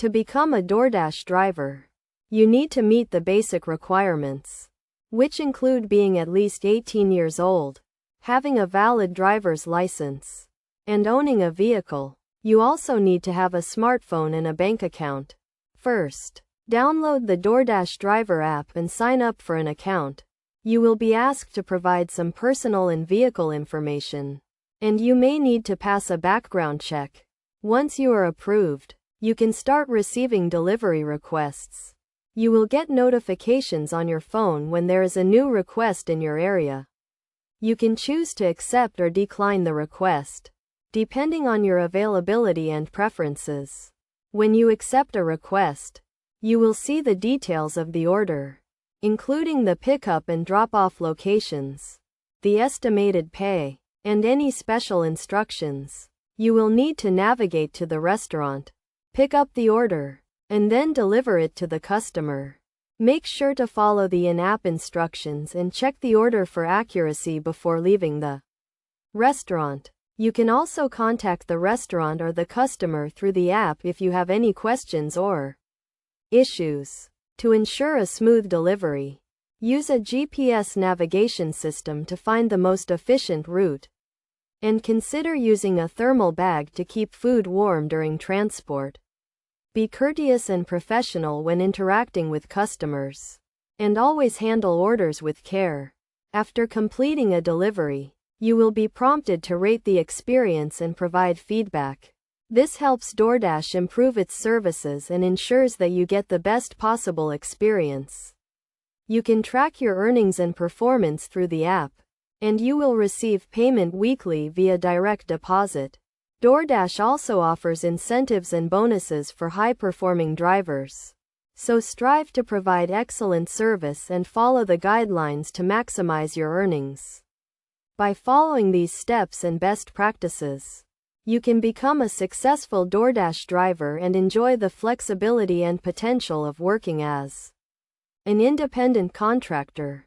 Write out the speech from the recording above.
To become a DoorDash driver, you need to meet the basic requirements, which include being at least 18 years old, having a valid driver's license, and owning a vehicle. You also need to have a smartphone and a bank account. First, download the DoorDash driver app and sign up for an account. You will be asked to provide some personal and vehicle information, and you may need to pass a background check. Once you are approved, you can start receiving delivery requests. You will get notifications on your phone when there is a new request in your area. You can choose to accept or decline the request, depending on your availability and preferences. When you accept a request, you will see the details of the order, including the pickup and drop-off locations, the estimated pay, and any special instructions. You will need to navigate to the restaurant, pick up the order, and then deliver it to the customer. Make sure to follow the in-app instructions and check the order for accuracy before leaving the restaurant. You can also contact the restaurant or the customer through the app if you have any questions or issues. To ensure a smooth delivery, use a GPS navigation system to find the most efficient route, and consider using a thermal bag to keep food warm during transport. Be courteous and professional when interacting with customers, and always handle orders with care. After completing a delivery, you will be prompted to rate the experience and provide feedback. This helps DoorDash improve its services and ensures that you get the best possible experience. You can track your earnings and performance through the app, and you will receive payment weekly via direct deposit. DoorDash also offers incentives and bonuses for high-performing drivers. So strive to provide excellent service and follow the guidelines to maximize your earnings. By following these steps and best practices, you can become a successful DoorDash driver and enjoy the flexibility and potential of working as an independent contractor.